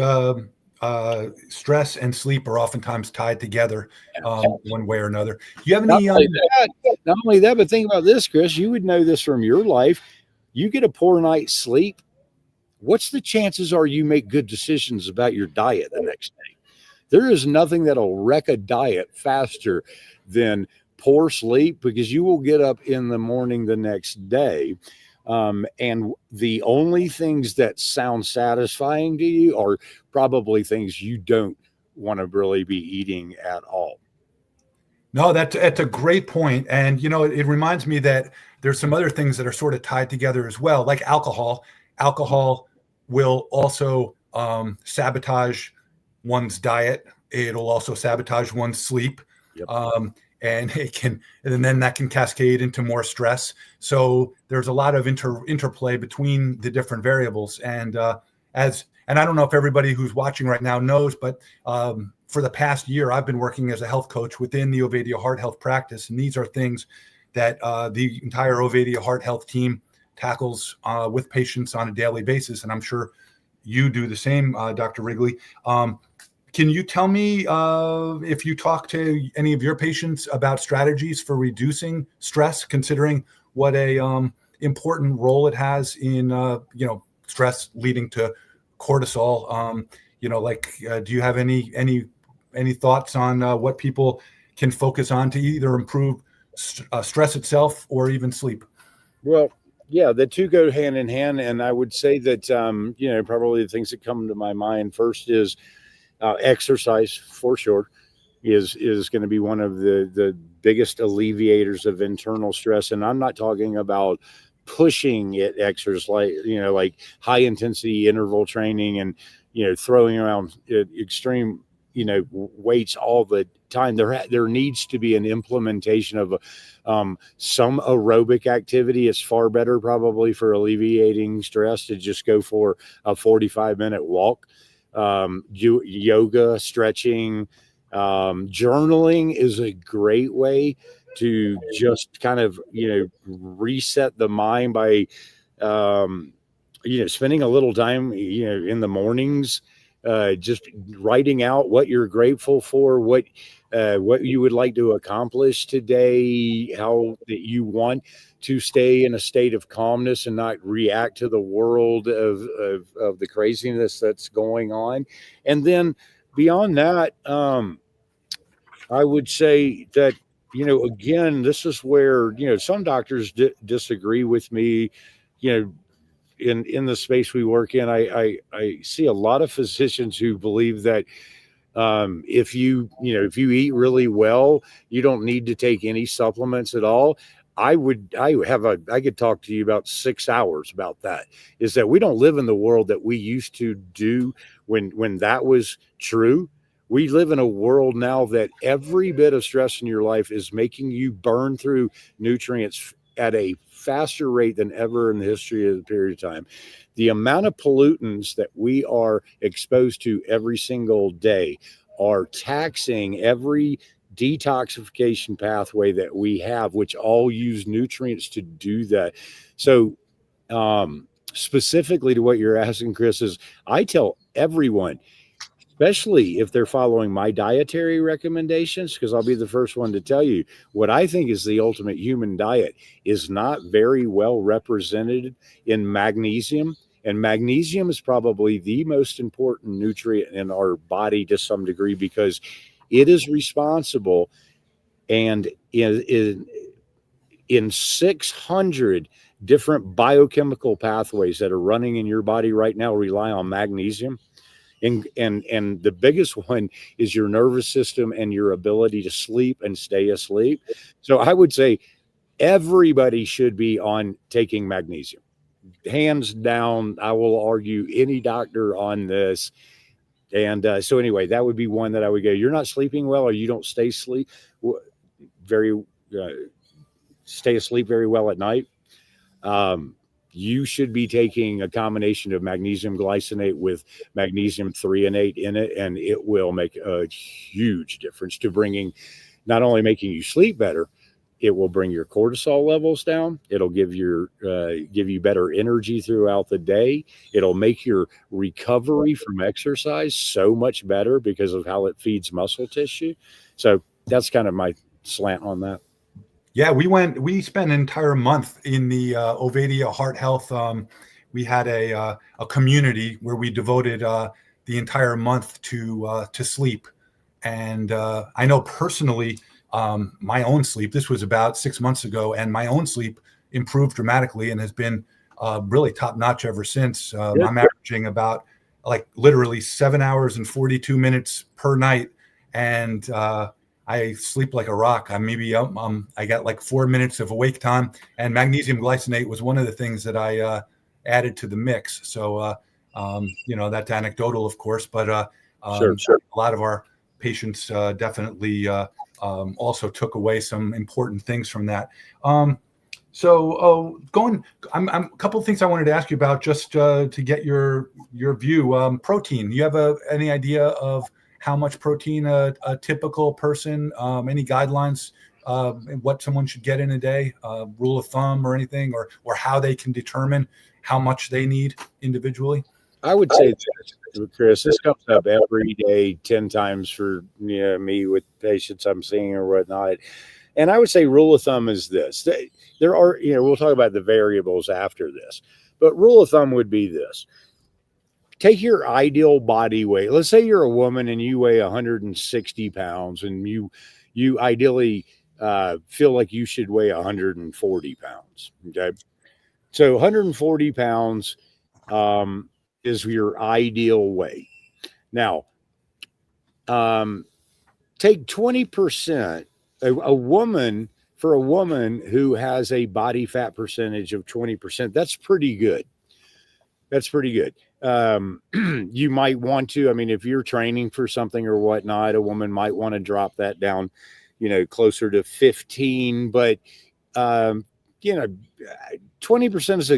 stress and sleep are oftentimes tied together one way or another. Do you have any? Not only that, but think about this, Chris. You would know this from your life. You get a poor night's sleep. What's the chances are you make good decisions about your diet the next day? There is nothing that'll wreck a diet faster than poor sleep, because you will get up in the morning the next day. And the only things that sound satisfying to you are probably things you don't want to really be eating at all. No, that's a great point. And, it reminds me that there's some other things that are sort of tied together as well, like alcohol. Alcohol will also sabotage one's diet. It'll also sabotage one's sleep. Yep. And then that can cascade into more stress. So there's a lot of interplay between the different variables. And and I don't know if everybody who's watching right now knows, but for the past year, I've been working as a health coach within the Ovadia Heart Health practice. And these are things that the entire Ovadia Heart Health team tackles with patients on a daily basis. And I'm sure you do the same, Dr. Wrigley. Can you tell me if you talk to any of your patients about strategies for reducing stress, considering what a important role it has in stress leading to cortisol? Do you have any thoughts on what people can focus on to either improve stress itself or even sleep? Well, yeah, the two go hand in hand, and I would say that probably the things that come to my mind first is exercise, for sure, is going to be one of the biggest alleviators of internal stress. And I'm not talking about pushing it exercise, like high intensity interval training and throwing around extreme weights all the time. There needs to be an implementation of some aerobic activity. It's far better probably for alleviating stress to just go for a 45-minute walk. Yoga, stretching, journaling is a great way to just kind of reset the mind by spending a little time in the mornings, just writing out what you're grateful for, what you would like to accomplish today, how that you want to stay in a state of calmness and not react to the world of the craziness that's going on. And then beyond that, I would say that, again, this is where, some doctors disagree with me, in the space we work in. I see a lot of physicians who believe that if you eat really well, you don't need to take any supplements at all. I could talk to you about 6 hours about that. Is that we don't live in the world that we used to do when that was true. We live in a world now that every bit of stress in your life is making you burn through nutrients at a faster rate than ever in the history of the period of time. The amount of pollutants that we are exposed to every single day are taxing every detoxification pathway that we have, which all use nutrients to do that. So specifically to what you're asking, Chris, is I tell everyone, especially if they're following my dietary recommendations, because I'll be the first one to tell you what I think is the ultimate human diet is not very well represented in magnesium. And magnesium is probably the most important nutrient in our body to some degree, because it is responsible and in 600 different biochemical pathways that are running in your body right now rely on magnesium. And the biggest one is your nervous system and your ability to sleep and stay asleep. So I would say everybody should be on taking magnesium. hands down, I will argue any doctor on this. And so anyway, that would be one that I would go, you're not sleeping well, or you don't stay asleep very well at night. You should be taking a combination of magnesium glycinate with magnesium threonate in it, and it will make a huge difference to not only making you sleep better, it will bring your cortisol levels down. It'll give you better energy throughout the day. It'll make your recovery from exercise so much better because of how it feeds muscle tissue. So that's kind of my slant on that. Yeah, we spent an entire month in the Ovadia Heart Health. We had a community where we devoted the entire month to sleep. And I know personally, my own sleep, this was about 6 months ago, and my own sleep improved dramatically and has been really top notch ever since. I'm averaging about like literally 7 hours and 42 minutes per night. And I sleep like a rock. I got like 4 minutes of awake time, and magnesium glycinate was one of the things that I added to the mix. So, that's anecdotal, of course, but Sure. a lot of our patients definitely also took away some important things from that. A couple of things I wanted to ask you about just to get your view. Protein. You have any idea of how much protein a typical person, any guidelines, what someone should get in a day, rule of thumb or anything, or how they can determine how much they need individually? I would say this, Chris, this comes up every day, 10 times for me with patients I'm seeing or whatnot. And I would say rule of thumb is this. There are, we'll talk about the variables after this, but rule of thumb would be this. Take your ideal body weight. Let's say you're a woman and you weigh 160 pounds and you ideally feel like you should weigh 140 pounds. Okay. So 140 pounds is your ideal weight. Now, take 20%. For a woman who has a body fat percentage of 20%, that's pretty good. You might want to, if you're training for something or whatnot, a woman might want to drop that down, closer to 15, but 20%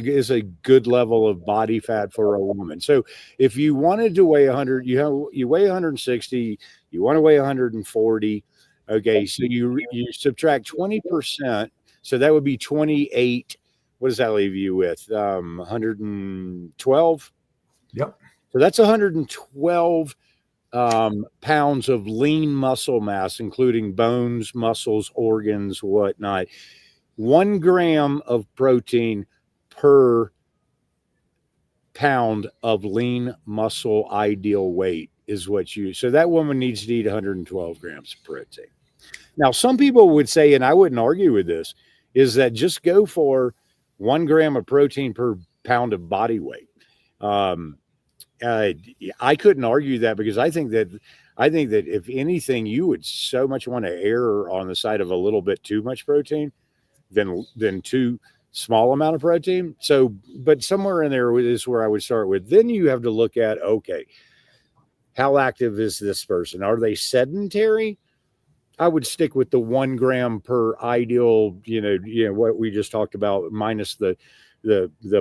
is a good level of body fat for a woman. So if you wanted to weigh 100, you weigh 160, you want to weigh 140. Okay. So you subtract 20%. So that would be 28. What does that leave you with? 112. Yep. So that's 112 pounds of lean muscle mass, including bones, muscles, organs, whatnot. 1 gram of protein per pound of lean muscle ideal weight is so that woman needs to eat 112 grams of protein. Now, some people would say, and I wouldn't argue with this, is that just go for 1 gram of protein per pound of body weight. I couldn't argue that because I think that if anything, you would so much want to err on the side of a little bit too much protein than too small amount of protein. So, but somewhere in there is where I would start with. Then you have to look at, okay, how active is this person? Are they sedentary? I would stick with the 1 gram per ideal, what we just talked about, minus the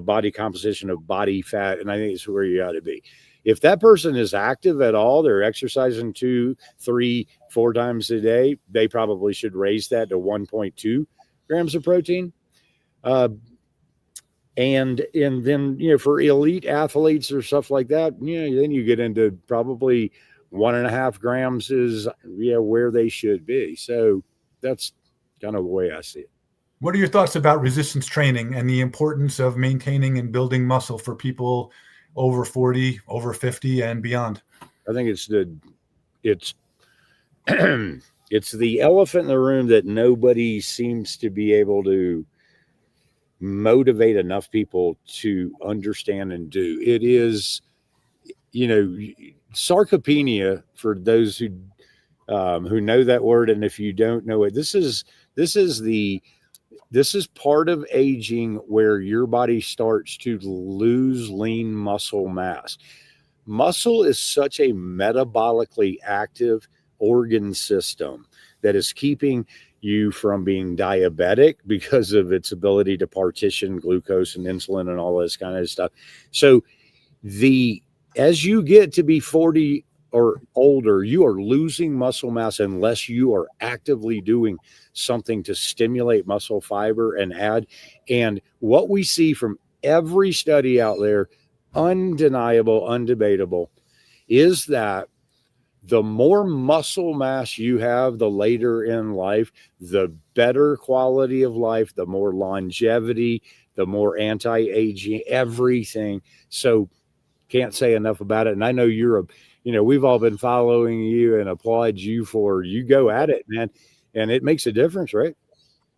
body composition of body fat. And I think it's where you ought to be. If that person is active at all, they're exercising 2, 3, 4 times a day, they probably should raise that to 1.2 grams of protein. And then, for elite athletes or stuff like that, then you get into probably 1.5 grams is where they should be. So that's kind of the way I see it. What are your thoughts about resistance training and the importance of maintaining and building muscle for people over 40, over 50 and beyond? I think it's it's the elephant in the room that nobody seems to be able to motivate enough people to understand and do. It is, sarcopenia, for those who know that word, and if you don't know it, this is the this is part of aging where your body starts to lose lean muscle mass. Muscle is such a metabolically active organ system that is keeping you from being diabetic because of its ability to partition glucose and insulin and all this kind of stuff. So as you get to be 40 or older, you are losing muscle mass unless you are actively doing something to stimulate muscle fiber and add. And what we see from every study out there, undeniable, undebatable, is that the more muscle mass you have the later in life, the better quality of life, the more longevity, the more anti-aging, everything. So can't say enough about it. And I know we've all been following you and applaud you you go at it, man. And it makes a difference, right?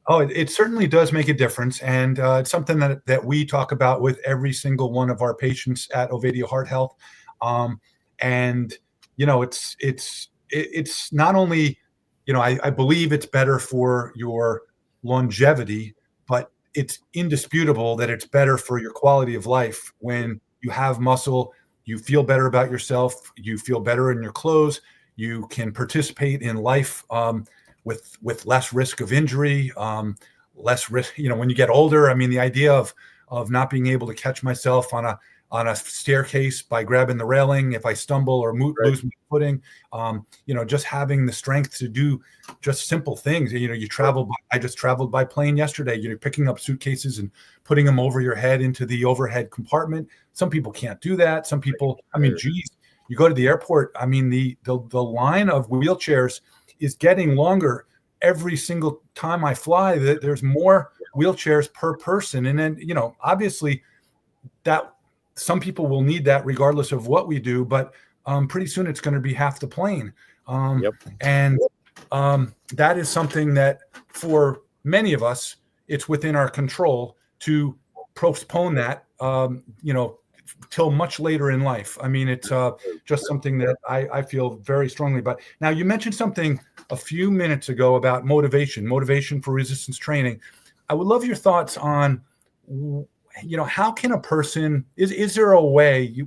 Oh, it certainly does make a difference. And it's something that we talk about with every single one of our patients at Ovadia Heart Health. And it's not only, I believe it's better for your longevity, but it's indisputable that it's better for your quality of life. When you have muscle, you feel better about yourself, you feel better in your clothes, you can participate in life with less risk of injury, less risk, when you get older. I mean, the idea of not being able to catch myself on a staircase by grabbing the railing if I stumble or lose my footing, just having the strength to do just simple things. I just traveled by plane yesterday, picking up suitcases and putting them over your head into the overhead compartment. Some people can't do that. Some people, geez, you go to the airport, the line of wheelchairs is getting longer every single time I fly. There's more wheelchairs per person. And then, obviously that some people will need that regardless of what we do, but pretty soon it's going to be half the plane. And that is something that for many of us, it's within our control to postpone that, till much later in life. It's just something that I feel very strongly about. Now, you mentioned something a few minutes ago about motivation for resistance training. I would love your thoughts on, how can a person, is there a way do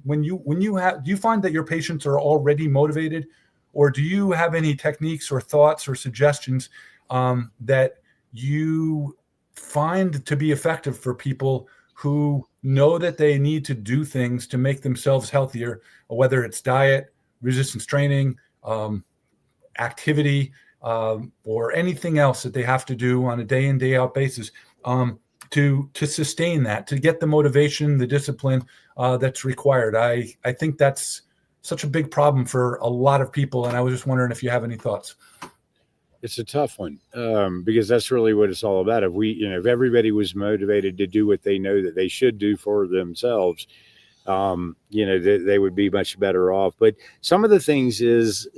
you find that your patients are already motivated, or do you have any techniques or thoughts or suggestions that you find to be effective for people who know that they need to do things to make themselves healthier, whether it's diet, resistance training, activity, or anything else that they have to do on a day in, day out basis, to sustain that, to get the motivation, the discipline that's required? I think that's such a big problem for a lot of people. And I was just wondering if you have any thoughts. It's a tough one, because that's really what it's all about. If everybody was motivated to do what they know that they should do for themselves, they would be much better off. But some of the things is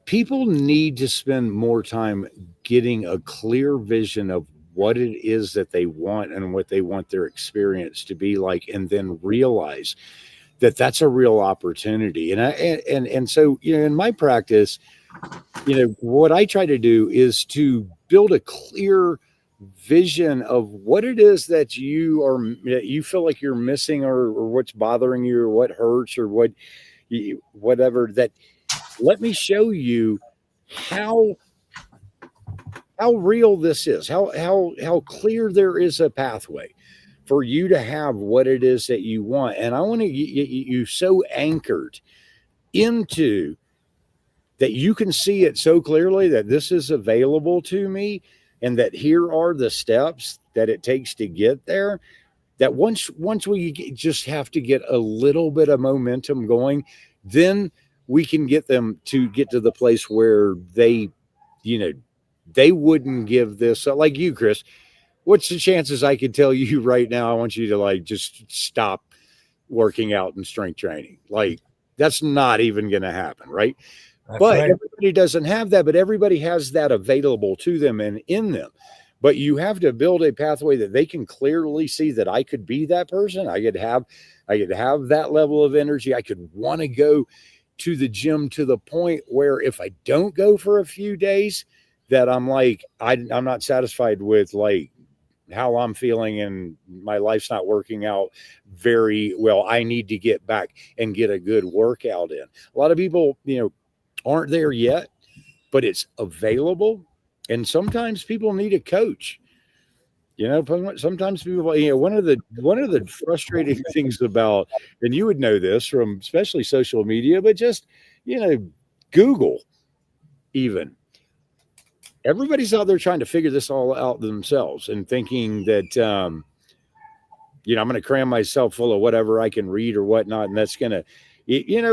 people need to spend more time getting a clear vision of what it is that they want and what they want their experience to be like, and then realize that that's a real opportunity. And so, in my practice, what I try to do is to build a clear vision of what it is that you feel like you're missing, or what's bothering you, or what hurts, or whatever that. Let me show you how real this is, how clear there is a pathway for you to have what it is that you want. And I want to get you so anchored into that you can see it so clearly that this is available to me, and that here are the steps that it takes to get there, that once we just have to get a little bit of momentum going, then we can get them to get to the place where they wouldn't give this up. Like you, Chris, what's the chances I could tell you right now, I want you to just stop working out and strength training? That's not even going to happen. Right. But right. Everybody doesn't have that, but everybody has that available to them and in them. but you have to build a pathway that they can clearly see that I could be that person. I could have that level of energy. I could want to go to the gym to the point where if I don't go for a few days, that I'm like, I'm not satisfied with like how I'm feeling and my life's not working out very well. I need to get back and get a good workout in. A lot of people, aren't there yet, but it's available. And sometimes people need a coach. Sometimes people, one of the frustrating things about, and you would know this from especially social media, but just, Google even. Everybody's out there trying to figure this all out themselves and thinking that, I'm going to cram myself full of whatever I can read or whatnot. And that's going to,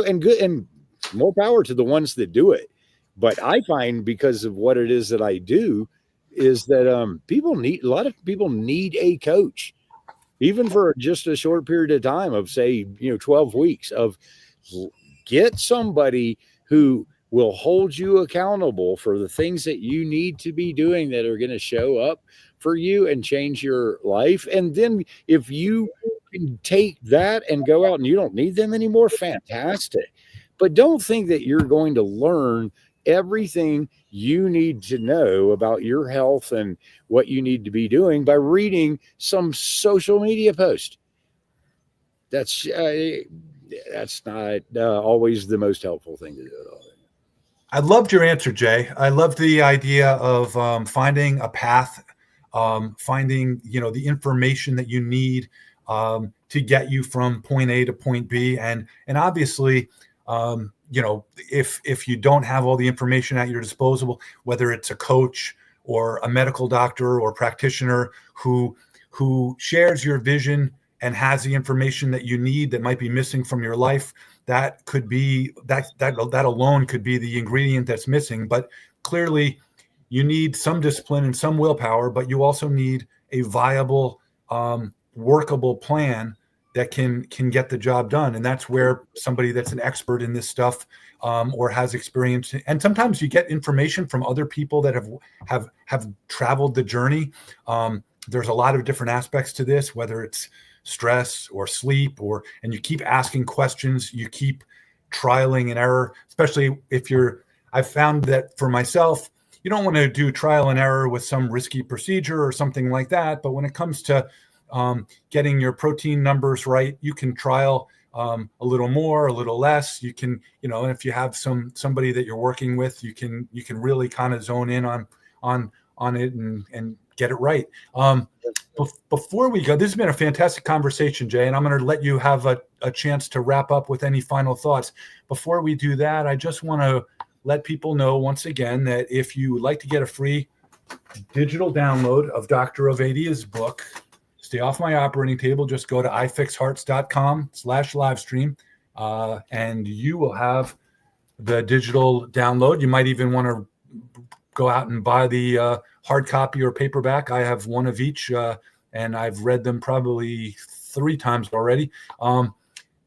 and good, and more power to the ones that do it. But I find, because of what it is that I do, is that a lot of people need a coach, even for just a short period of time of, say, 12 weeks, of get somebody who will hold you accountable for the things that you need to be doing that are going to show up for you and change your life. And then if you can take that and go out and you don't need them anymore, fantastic. But don't think that you're going to learn everything you need to know about your health and what you need to be doing by reading some social media post. That's not always the most helpful thing to do at all. I loved your answer, Jay. I love the idea of finding a path, finding the information that you need to get you from point A to point B, and obviously, if you don't have all the information at your disposal, whether it's a coach or a medical doctor or practitioner who shares your vision and has the information that you need that might be missing from your life, that could be that alone could be the ingredient that's missing. But clearly you need some discipline and some willpower, but you also need a viable, workable plan that can get the job done. And that's where somebody that's an expert in this stuff, or has experience, and sometimes you get information from other people that have traveled the journey. There's a lot of different aspects to this, whether it's stress or sleep, and you keep asking questions, you keep trialing and error, especially if I've found that for myself, you don't want to do trial and error with some risky procedure or something like that. But when it comes to getting your protein numbers right, you can trial a little more, a little less. You can, and if you have somebody that you're working with, you can really kind of zone in on it and get it right. Before we go, this has been a fantastic conversation, Jay, and I'm going to let you have a chance to wrap up with any final thoughts. Before we do that, I just want to let people know once again that if you would like to get a free digital download of Dr. Ovadia's book, Stay Off My Operating Table, just go to ifixhearts.com/livestream, and you will have the digital download. You might even want to go out and buy the hard copy or paperback. I have one of each, and I've read them probably 3 times already.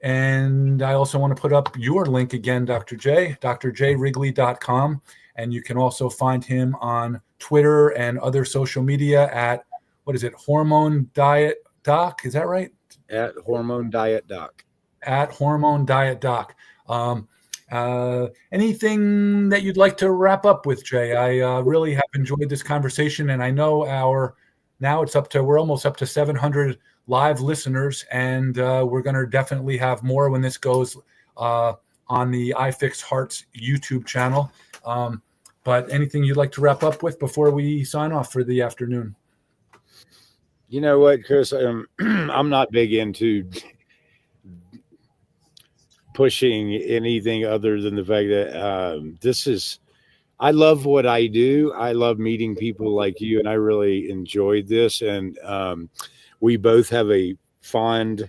And I also want to put up your link again, Dr. J, drjwrigley.com. And you can also find him on Twitter and other social media at, what is it, Hormone Diet Doc? Is that right? At Hormone Diet Doc. At Hormone Diet Doc. Anything that you'd like to wrap up with, Jay? I really have enjoyed this conversation, and I know we're almost up to 700 live listeners, and we're going to definitely have more when this goes on the iFix Hearts YouTube channel. But anything you'd like to wrap up with before we sign off for the afternoon? You know what, Chris? I'm not big into pushing anything other than the fact that I love what I do. I love meeting people like you, and I really enjoyed this. And we both have a fond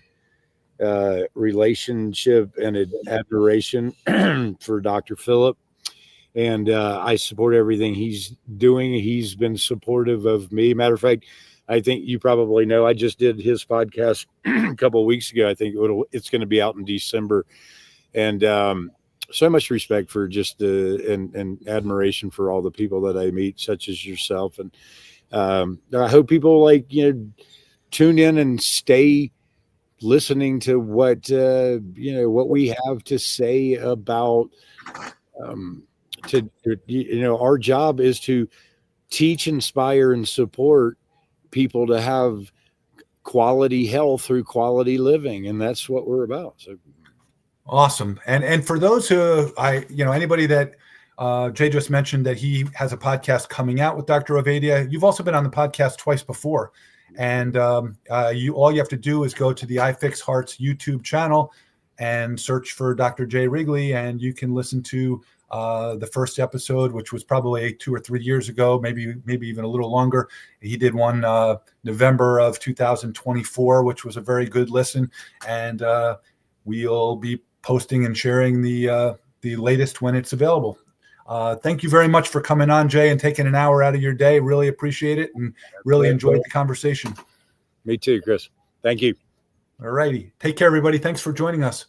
relationship and admiration for Dr. Philip. And I support everything he's doing. He's been supportive of me. Matter of fact, I think you probably know, I just did his podcast a couple of weeks ago. I think it's going to be out in December. And so much respect for just and admiration for all the people that I meet, such as yourself. And I hope people tune in and stay listening to what we have to say about our job is to teach, inspire, and support people to have quality health through quality living, and that's what we're about. So awesome. And for those who anybody that Jay just mentioned that he has a podcast coming out with Dr. Ovadia. You've also been on the podcast twice before, and all you have to do is go to the iFix Hearts YouTube channel and search for Dr. Jay Wrigley, and you can listen to the first episode, which was probably 2 or 3 years ago, maybe even a little longer. He did one November of 2024, which was a very good listen, and we'll be posting and sharing the latest when it's available. Thank you very much for coming on, Jay, and taking an hour out of your day. Really appreciate it, and really enjoyed the conversation. Me too, Chris. Thank you. All righty. Take care, everybody. Thanks for joining us.